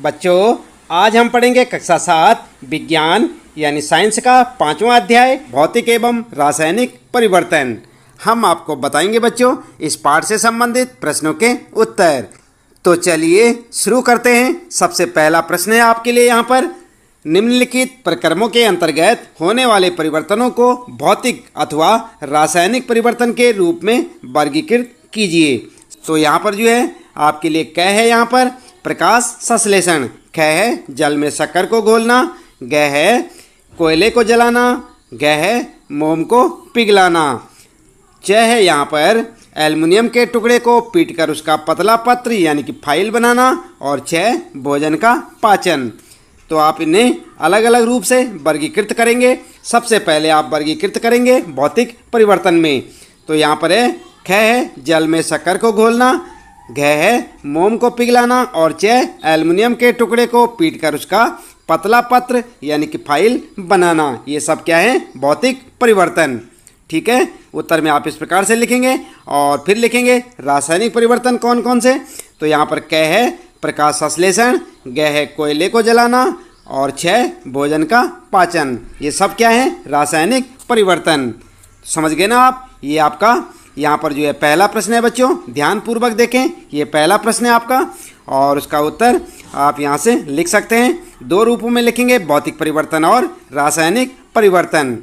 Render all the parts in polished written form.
बच्चों, आज हम पढ़ेंगे कक्षा 7 विज्ञान यानी साइंस का 5वां अध्याय भौतिक एवं रासायनिक परिवर्तन। हम आपको बताएंगे बच्चों इस पाठ से संबंधित प्रश्नों के उत्तर। तो चलिए शुरू करते हैं। सबसे पहला प्रश्न है आपके लिए यहाँ पर, निम्नलिखित प्रक्रमों के अंतर्गत होने वाले परिवर्तनों को भौतिक अथवा रासायनिक परिवर्तन के रूप में वर्गीकृत कीजिए। तो यहाँ पर जो है आपके लिए क है यहाँ पर प्रकाश संश्लेषण, ख है जल में शक्कर को घोलना, ग है कोयले को जलाना, घ है मोम को पिघलाना, च है यहाँ पर एल्युमिनियम के टुकड़े को पीटकर उसका पतला पत्र यानी कि फाइल बनाना, और छ भोजन का पाचन। तो आप इन्हें अलग अलग रूप से वर्गीकृत करेंगे। सबसे पहले आप वर्गीकृत करेंगे भौतिक परिवर्तन में। तो यहाँ पर है ख है जल में शक्कर को घोलना, घ है मोम को पिघलाना, और च एल्युमिनियम के टुकड़े को पीटकर उसका पतला पत्र यानी कि फाइल बनाना। ये सब क्या है? भौतिक परिवर्तन। ठीक है, उत्तर में आप इस प्रकार से लिखेंगे। और फिर लिखेंगे रासायनिक परिवर्तन कौन कौन से। तो यहाँ पर क है प्रकाश संश्लेषण, ग है कोयले को जलाना, और छ भोजन का पाचन। ये सब क्या है? रासायनिक परिवर्तन। समझ गए ना आप? ये आपका यहाँ पर जो है पहला प्रश्न है बच्चों, ध्यानपूर्वक देखें। ये पहला प्रश्न है आपका और उसका उत्तर आप यहाँ से लिख सकते हैं। दो रूपों में लिखेंगे, भौतिक परिवर्तन और रासायनिक परिवर्तन।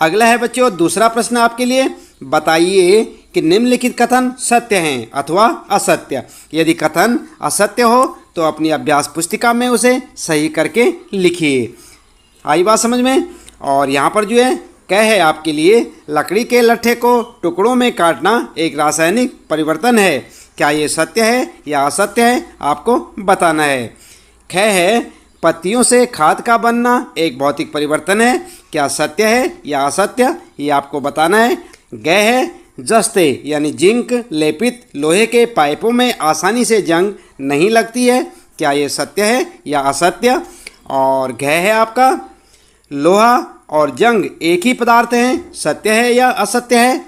अगला है बच्चों दूसरा प्रश्न आपके लिए, बताइए कि निम्नलिखित कथन सत्य हैं अथवा असत्य। यदि कथन असत्य हो तो अपनी अभ्यास पुस्तिका में उसे सही करके लिखिए। आई बात समझ में? और यहाँ पर जो है कह है आपके लिए, लकड़ी के लट्ठे को टुकड़ों में काटना एक रासायनिक परिवर्तन है। क्या ये सत्य है या असत्य है? आपको बताना है। ख है पत्तियों से खाद का बनना एक भौतिक परिवर्तन है। क्या सत्य है या असत्य? ये आपको बताना है। ग है जस्ते यानी जिंक लेपित लोहे के पाइपों में आसानी से जंग नहीं लगती है। क्या ये सत्य है या असत्य? और घ है आपका लोहा और जंग एक ही पदार्थ हैं। सत्य है या असत्य है?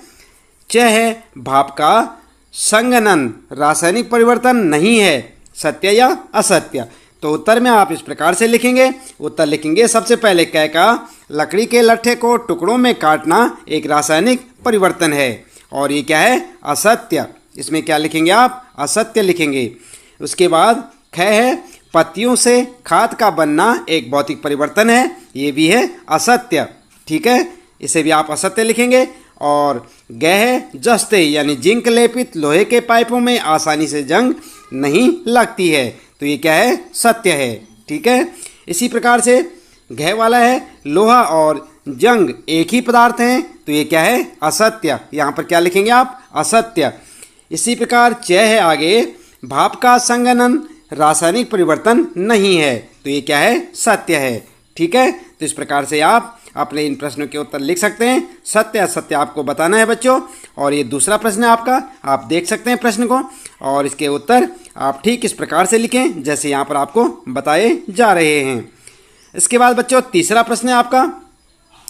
च है भाप का संघनन रासायनिक परिवर्तन नहीं है। सत्य या असत्य? तो उत्तर में आप इस प्रकार से लिखेंगे। उत्तर लिखेंगे सबसे पहले क का, लकड़ी के लट्ठे को टुकड़ों में काटना एक रासायनिक परिवर्तन है। और ये क्या है? असत्य। इसमें क्या लिखेंगे आप? असत्य लिखेंगे। उसके बाद ख है पत्तियों से खाद का बनना एक भौतिक परिवर्तन है। ये भी है असत्य। ठीक है, इसे भी आप असत्य लिखेंगे। और ग है जस्ते यानी जिंक लेपित लोहे के पाइपों में आसानी से जंग नहीं लगती है। तो ये क्या है? सत्य है। ठीक है, इसी प्रकार से घ वाला है लोहा और जंग एक ही पदार्थ हैं। तो ये क्या है? असत्य। यहाँ पर क्या लिखेंगे आप? असत्य। इसी प्रकार च है आगे, भाप का संघनन रासायनिक परिवर्तन नहीं है। तो ये क्या है? सत्य है। ठीक है, तो इस प्रकार से आप अपने इन प्रश्नों के उत्तर लिख सकते हैं। सत्य असत्य आपको बताना है बच्चों। और ये दूसरा प्रश्न है आपका, आप देख सकते हैं प्रश्न को, और इसके उत्तर आप ठीक इस प्रकार से लिखें जैसे यहाँ पर आपको बताए जा रहे हैं। इसके बाद बच्चों तीसरा प्रश्न है आपका,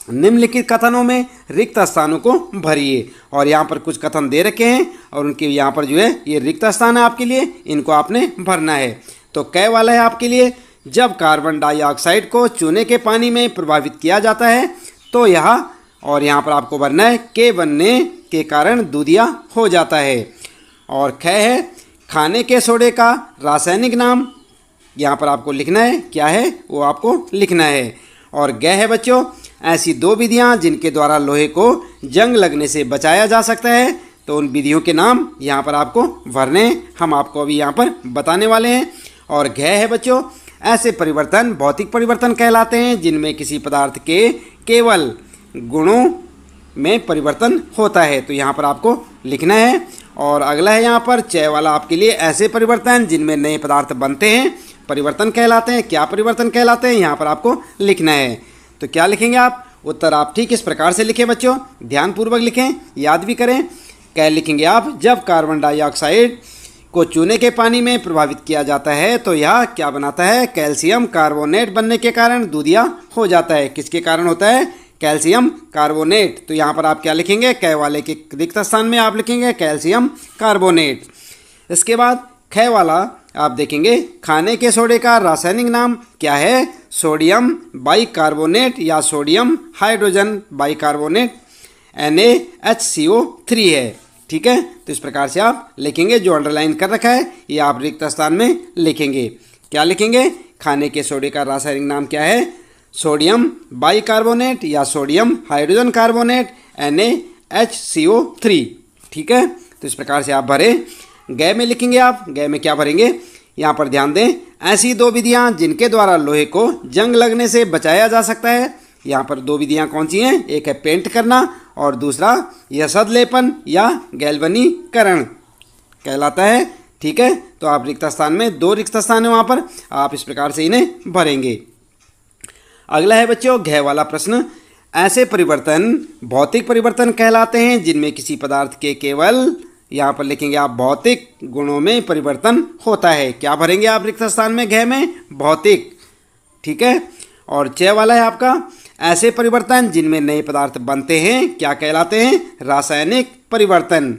निम्नलिखित कथनों में रिक्त स्थानों को भरिए। और यहाँ पर कुछ कथन दे रखे हैं और उनके यहाँ पर जो है ये रिक्त स्थान है आपके लिए, इनको आपने भरना है। तो क वाला है आपके लिए, जब कार्बन डाइऑक्साइड को चूने के पानी में प्रभावित किया जाता है तो यह, और यहाँ पर आपको भरना है, के बनने के कारण दूधिया हो जाता है। और ख है खाने के सोडे का रासायनिक नाम, यहाँ पर आपको लिखना है, क्या है वो आपको लिखना है। और ग है बच्चों ऐसी दो विधियाँ जिनके द्वारा लोहे को जंग लगने से बचाया जा सकता है। तो उन विधियों के नाम यहाँ पर आपको भरने, हम आपको अभी यहाँ पर बताने वाले हैं। और घ है बच्चों ऐसे परिवर्तन भौतिक परिवर्तन कहलाते हैं जिनमें किसी पदार्थ के केवल गुणों में परिवर्तन होता है। तो यहाँ पर आपको लिखना है। और अगला है यहाँ पर च वाला आपके लिए, ऐसे परिवर्तन जिनमें नए पदार्थ बनते हैं परिवर्तन कहलाते हैं। क्या परिवर्तन कहलाते हैं? यहाँ पर आपको लिखना है। तो क्या लिखेंगे आप? उत्तर आप ठीक इस प्रकार से लिखें बच्चों, ध्यानपूर्वक लिखें, याद भी करें। क्या लिखेंगे आप? जब कार्बन डाइऑक्साइड को चूने के पानी में प्रभावित किया जाता है तो यह क्या बनाता है? कैल्शियम कार्बोनेट बनने के कारण दूधिया हो जाता है। किसके कारण होता है? Calcium carbonate. तो यहाँ पर आप क्या लिखेंगे? क वाले के रिक्त स्थान में आप लिखेंगे कैल्शियम कार्बोनेट। इसके बाद ख वाला आप देखेंगे खाने के सोडे का रासायनिक नाम क्या है? सोडियम बाइकार्बोनेट या सोडियम हाइड्रोजन बाइकार्बोनेट NaHCO3 है। ठीक है, तो इस प्रकार से आप लिखेंगे। जो अंडरलाइन कर रखा है ये आप रिक्त स्थान में लिखेंगे। क्या लिखेंगे? खाने के सोडे का रासायनिक नाम क्या है? सोडियम बाइकार्बोनेट या सोडियम हाइड्रोजन कार्बोनेट NaHCO3। ठीक है, तो इस प्रकार से आप भरे। गै में लिखेंगे आप। गै में क्या भरेंगे? यहाँ पर ध्यान दें, ऐसी दो विधियाँ जिनके द्वारा लोहे को जंग लगने से बचाया जा सकता है। यहाँ पर दो विधियाँ कौन सी हैं? एक है पेंट करना और दूसरा यसद लेपन या गैल्वनीकरण कहलाता है। ठीक है, तो आप रिक्त स्थान में, दो रिक्त स्थान है वहाँ पर, आप इस प्रकार से इन्हें भरेंगे। अगला है बच्चों घ वाला प्रश्न। ऐसे परिवर्तन भौतिक परिवर्तन कहलाते हैं जिनमें किसी पदार्थ के केवल, यहाँ पर लिखेंगे आप, भौतिक गुणों में परिवर्तन होता है। क्या भरेंगे आप रिक्त स्थान में? घ में भौतिक। ठीक है, और च वाला है आपका ऐसे परिवर्तन जिनमें नए पदार्थ बनते हैं क्या कहलाते हैं? रासायनिक परिवर्तन।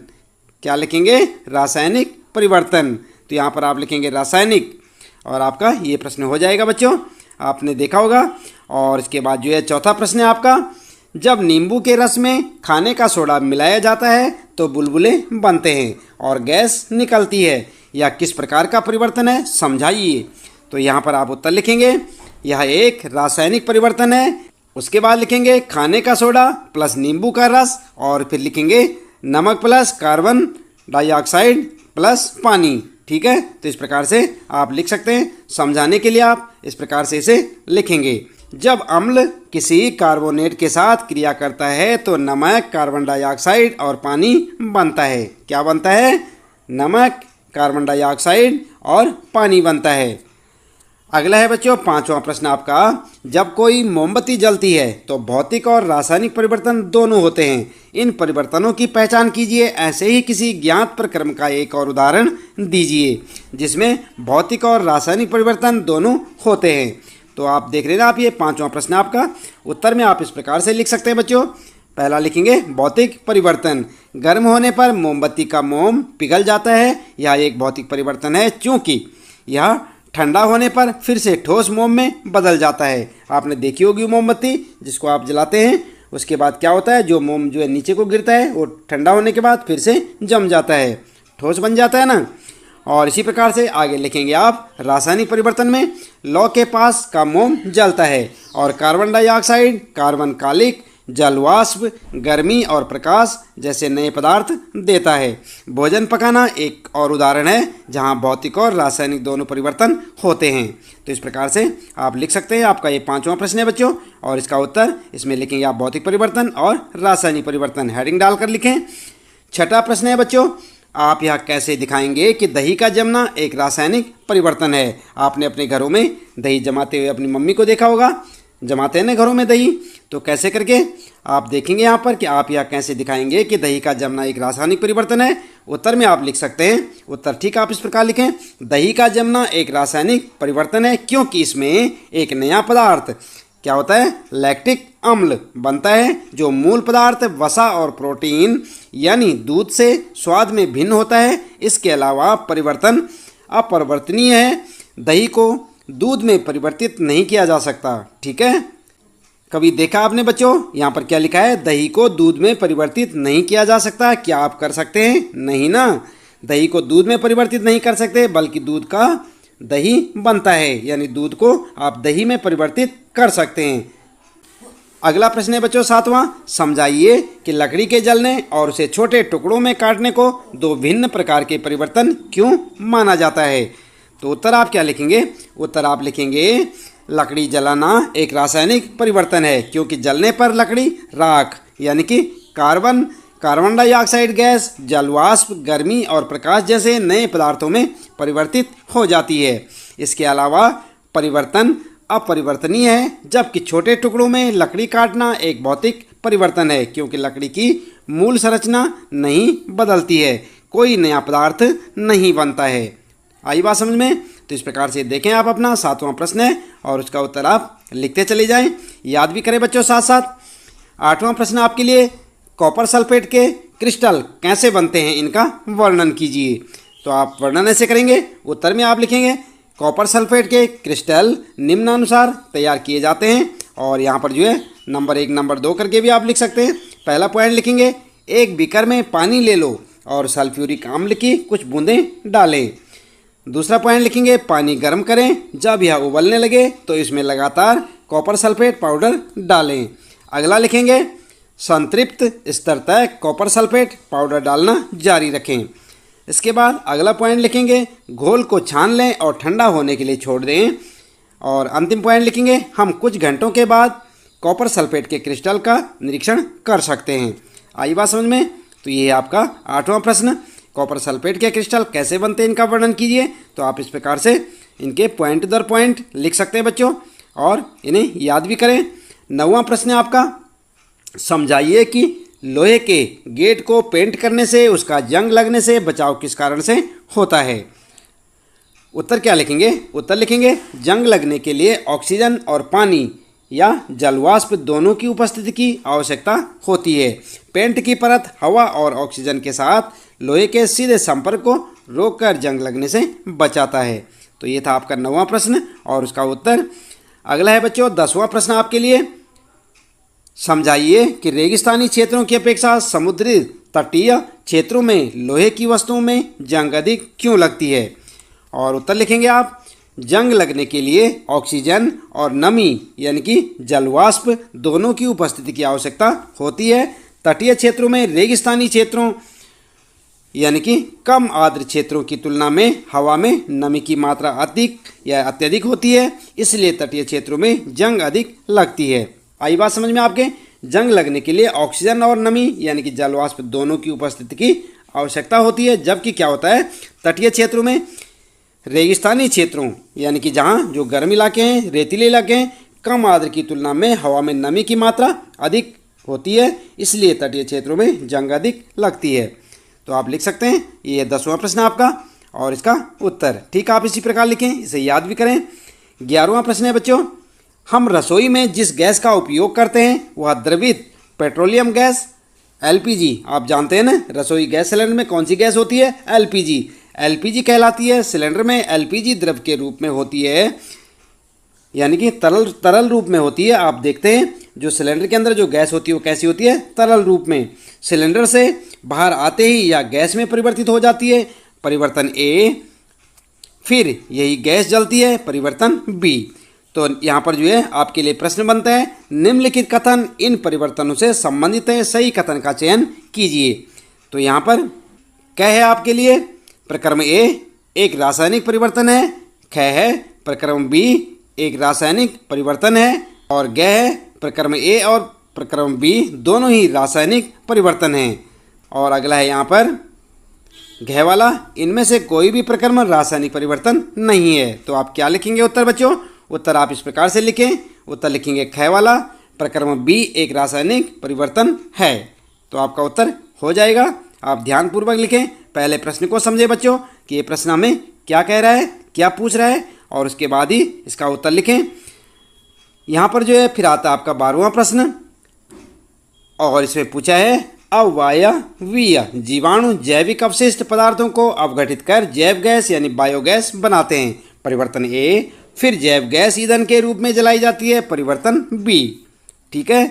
क्या लिखेंगे? रासायनिक परिवर्तन। तो यहाँ पर आप लिखेंगे रासायनिक और आपका ये प्रश्न हो जाएगा बच्चों, आपने देखा होगा। और इसके बाद जो है चौथा प्रश्न है आपका, जब नींबू के रस में खाने का सोडा मिलाया जाता है तो बुलबुले बनते हैं और गैस निकलती है। यह किस प्रकार का परिवर्तन है? समझाइए। तो यहाँ पर आप उत्तर लिखेंगे, यह एक रासायनिक परिवर्तन है। उसके बाद लिखेंगे खाने का सोडा प्लस नींबू का रस और फिर लिखेंगे नमक प्लस कार्बन डाइऑक्साइड प्लस पानी। ठीक है, तो इस प्रकार से आप लिख सकते हैं। समझाने के लिए आप इस प्रकार से इसे लिखेंगे। जब अम्ल किसी कार्बोनेट के साथ क्रिया करता है तो नमक, कार्बन डाइऑक्साइड और पानी बनता है। क्या बनता है? नमक, कार्बन डाइऑक्साइड और पानी बनता है। अगला है बच्चों पांचवा प्रश्न आपका, जब कोई मोमबत्ती जलती है तो भौतिक और रासायनिक परिवर्तन दोनों होते हैं। इन परिवर्तनों की पहचान कीजिए। ऐसे ही किसी ज्ञात प्रक्रम का एक और उदाहरण दीजिए जिसमें भौतिक और रासायनिक परिवर्तन दोनों होते हैं। तो आप देख रहे हैं आप, ये पांचवा प्रश्न आपका। उत्तर में आप इस प्रकार से लिख सकते हैं बच्चों। पहला लिखेंगे भौतिक परिवर्तन, गर्म होने पर मोमबत्ती का मोम पिघल जाता है। यह एक भौतिक परिवर्तन है क्योंकि यह ठंडा होने पर फिर से ठोस मोम में बदल जाता है। आपने देखी होगी मोमबत्ती जिसको आप जलाते हैं, उसके बाद क्या होता है, जो मोम जो है नीचे को गिरता है वो ठंडा होने के बाद फिर से जम जाता है, ठोस बन जाता है ना। और इसी प्रकार से आगे लिखेंगे आप रासायनिक परिवर्तन में लौ के पास का मोम जलता है और कार्बन डाइऑक्साइड, कार्बन कालिक, जलवाष्प, गर्मी और प्रकाश जैसे नए पदार्थ देता है। भोजन पकाना एक और उदाहरण है जहां भौतिक और रासायनिक दोनों परिवर्तन होते हैं। तो इस प्रकार से आप लिख सकते हैं। आपका ये पांचवा प्रश्न है बच्चों और इसका उत्तर इसमें लिखेंगे आप भौतिक परिवर्तन और रासायनिक परिवर्तन, हेडिंग डालकर लिखें। छठा प्रश्न है बच्चों, आप यह कैसे दिखाएंगे कि दही का जमना एक रासायनिक परिवर्तन है। आपने अपने घरों में दही जमाते हुए अपनी मम्मी को देखा होगा, जमाते हैं ना घरों में दही, तो कैसे करके आप देखेंगे यहाँ पर कि आप यह कैसे दिखाएंगे कि दही का जमना एक रासायनिक परिवर्तन है। उत्तर में आप लिख सकते हैं, उत्तर ठीक आप इस प्रकार लिखें, दही का जमना एक रासायनिक परिवर्तन है क्योंकि इसमें एक नया पदार्थ क्या होता है, लैक्टिक अम्ल बनता है जो मूल पदार्थ वसा और प्रोटीन यानी दूध से स्वाद में भिन्न होता है। इसके अलावा परिवर्तन अपरिवर्तनीय है, दही को दूध में परिवर्तित नहीं किया जा सकता। ठीक है, कभी देखा आपने बच्चों यहाँ पर क्या लिखा है, दही को दूध में परिवर्तित नहीं किया जा सकता। क्या आप कर सकते हैं? नहीं ना, दही को दूध में परिवर्तित नहीं कर सकते बल्कि दूध का दही बनता है, यानी दूध को आप दही में परिवर्तित कर सकते हैं। अगला प्रश्न है बच्चों सातवां, समझाइए कि लकड़ी के जलने और उसे छोटे टुकड़ों में काटने को दो भिन्न प्रकार के परिवर्तन क्यों माना जाता है। तो उत्तर आप क्या लिखेंगे, उत्तर आप लिखेंगे लकड़ी जलाना एक रासायनिक परिवर्तन है क्योंकि जलने पर लकड़ी राख यानी कि कार्बन डाइऑक्साइड गैस, जलवाष्प, गर्मी और प्रकाश जैसे नए पदार्थों में परिवर्तित हो जाती है। इसके अलावा परिवर्तन अपरिवर्तनीय है जबकि छोटे टुकड़ों में लकड़ी काटना एक भौतिक परिवर्तन है क्योंकि लकड़ी की मूल संरचना नहीं बदलती है, कोई नया पदार्थ नहीं बनता है। आई बात समझ में? तो इस प्रकार से देखें आप अपना सातवां प्रश्न है और उसका उत्तर आप लिखते चले जाएं, याद भी करें बच्चों साथ साथ। आठवां प्रश्न आपके लिए, कॉपर सल्फेट के क्रिस्टल कैसे बनते हैं, इनका वर्णन कीजिए। तो तो आप वर्णन ऐसे करेंगे। उत्तर में आप लिखेंगे कॉपर सल्फेट के क्रिस्टल निम्नानुसार तैयार किए जाते हैं। और यहाँ पर जो है नंबर 1 नंबर 2 करके भी आप लिख सकते हैं। पहला पॉइंट लिखेंगे एक बीकर में पानी ले लो और सल्फ्यूरिक अम्ल की कुछ बूंदें डालें। दूसरा पॉइंट लिखेंगे पानी गर्म करें, जब यह उबलने लगे तो इसमें लगातार कॉपर सल्फेट पाउडर डालें। अगला लिखेंगे संतृप्त स्तर तक कॉपर सल्फेट पाउडर डालना जारी रखें। इसके बाद अगला पॉइंट लिखेंगे घोल को छान लें और ठंडा होने के लिए छोड़ दें। और अंतिम पॉइंट लिखेंगे हम कुछ घंटों के बाद कॉपर सल्फेट के क्रिस्टल का निरीक्षण कर सकते हैं। आई बात समझ में? तो ये है आपका 8वां प्रश्न, कॉपर सल्फेट के क्रिस्टल कैसे बनते हैं इनका वर्णन कीजिए। तो आप इस प्रकार से इनके पॉइंट दर पॉइंट लिख सकते हैं बच्चों और इन्हें याद भी करें। 9वां प्रश्न है आपका, समझाइए कि लोहे के गेट को पेंट करने से उसका जंग लगने से बचाव किस कारण से होता है। उत्तर क्या लिखेंगे? उत्तर लिखेंगे जंग लगने के लिए ऑक्सीजन और पानी या जलवाष्प दोनों की उपस्थिति की आवश्यकता होती है। पेंट की परत हवा और ऑक्सीजन के साथ लोहे के सीधे संपर्क को रोककर जंग लगने से बचाता है। तो ये था आपका 9वां प्रश्न और उसका उत्तर। अगला है बच्चों 10वां प्रश्न आपके लिए, समझाइए कि रेगिस्तानी क्षेत्रों की अपेक्षा समुद्री तटीय क्षेत्रों में लोहे की वस्तुओं में जंग अधिक क्यों लगती है। और उत्तर लिखेंगे आप जंग लगने के लिए ऑक्सीजन और नमी यानी कि जलवाष्प दोनों की उपस्थिति की आवश्यकता होती है। तटीय क्षेत्रों में रेगिस्तानी क्षेत्रों यानी कि कम आर्द्र क्षेत्रों की तुलना में हवा में नमी की मात्रा अधिक या अत्यधिक होती है, इसलिए तटीय क्षेत्रों में जंग अधिक लगती है। आई बात समझ में आपके? जंग लगने के लिए ऑक्सीजन और नमी यानी कि जलवाष्प दोनों की उपस्थिति की आवश्यकता होती है, जबकि क्या होता है तटीय क्षेत्रों में रेगिस्तानी क्षेत्रों यानी कि जहाँ जो गर्म इलाके हैं, रेतीले इलाके हैं, कम आर्द्र की तुलना में हवा में नमी की मात्रा अधिक होती है, इसलिए तटीय क्षेत्रों में जंग अधिक लगती है। तो आप लिख सकते हैं ये 10वां प्रश्न आपका और इसका उत्तर। ठीक, आप इसी प्रकार लिखें, इसे याद भी करें। 11वां प्रश्न है बच्चों, हम रसोई में जिस गैस का उपयोग करते हैं वह द्रवित पेट्रोलियम गैस LPG, आप जानते हैं ना रसोई गैस सिलेंडर में कौन सी गैस होती है? LPG कहलाती है। सिलेंडर में LPG द्रव के रूप में होती है यानी कि तरल रूप में होती है। आप देखते हैं जो सिलेंडर के अंदर जो गैस होती है वो कैसी होती है? तरल रूप में। सिलेंडर से बाहर आते ही या गैस में परिवर्तित हो जाती है, परिवर्तन A, फिर यही गैस जलती है, परिवर्तन B। तो यहाँ पर जो है आपके लिए प्रश्न बनता है निम्नलिखित कथन इन परिवर्तनों से संबंधित है, सही कथन का चयन कीजिए। तो यहाँ पर क्या है आपके लिए? प्रक्रम A एक रासायनिक परिवर्तन है, ख है प्रक्रम B एक रासायनिक परिवर्तन है, और ग है प्रक्रम A और प्रक्रम B दोनों ही रासायनिक परिवर्तन हैं। और अगला है यहाँ पर घ वाला, इनमें से कोई भी प्रक्रम रासायनिक परिवर्तन नहीं है। तो आप क्या लिखेंगे उत्तर बच्चों? उत्तर आप इस प्रकार से लिखें। उत्तर लिखेंगे ख वाला, प्रक्रम B एक रासायनिक परिवर्तन है। तो आपका उत्तर हो जाएगा। आप ध्यानपूर्वक लिखें, पहले प्रश्न को समझे बच्चों कि ये प्रश्न हमें क्या कह रहा है, क्या पूछ रहा है, और उसके बाद ही इसका उत्तर लिखें। यहाँ पर जो है फिर आता है आपका 12वां प्रश्न और इसमें पूछा है अवायवीय जीवाणु जैविक अवशिष्ट पदार्थों को अवघटित कर जैव गैस यानी बायोगैस बनाते हैं, परिवर्तन A। फिर जैव गैस ईंधन के रूप में जलाई जाती है, परिवर्तन B। ठीक है,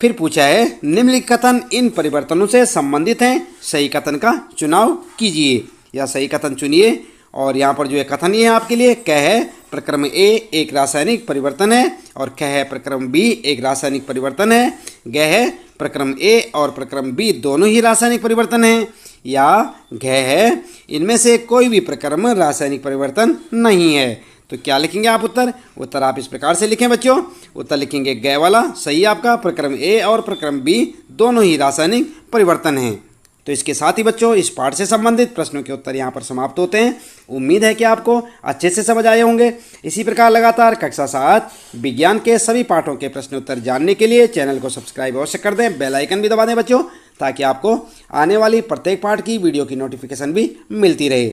फिर पूछा है निम्नलिखित कथन इन परिवर्तनों से संबंधित हैं, सही कथन का चुनाव कीजिए या सही कथन चुनिए। और यहाँ पर जो है कथन ये है आपके लिए, क है प्रक्रम A एक रासायनिक परिवर्तन है और ख है प्रक्रम B एक रासायनिक परिवर्तन है, ग है प्रक्रम A और प्रक्रम B दोनों ही रासायनिक परिवर्तन हैं, या घ है इनमें से कोई भी प्रक्रम रासायनिक परिवर्तन नहीं है। तो क्या लिखेंगे आप उत्तर? उत्तर आप इस प्रकार से लिखें बच्चों। उत्तर लिखेंगे ग वाला, सही आपका, प्रक्रम A और प्रक्रम B दोनों ही रासायनिक परिवर्तन हैं। तो इसके साथ ही बच्चों इस पाठ से संबंधित प्रश्नों के उत्तर यहाँ पर समाप्त होते हैं। उम्मीद है कि आपको अच्छे से समझ आए होंगे। इसी प्रकार लगातार कक्षा 7 विज्ञान के सभी पाठों के प्रश्न उत्तर जानने के लिए चैनल को सब्सक्राइब अवश्य कर दें, बेल आइकन भी दबा दें बच्चों, ताकि आपको आने वाली प्रत्येक पाठ की वीडियो की नोटिफिकेशन भी मिलती रहे।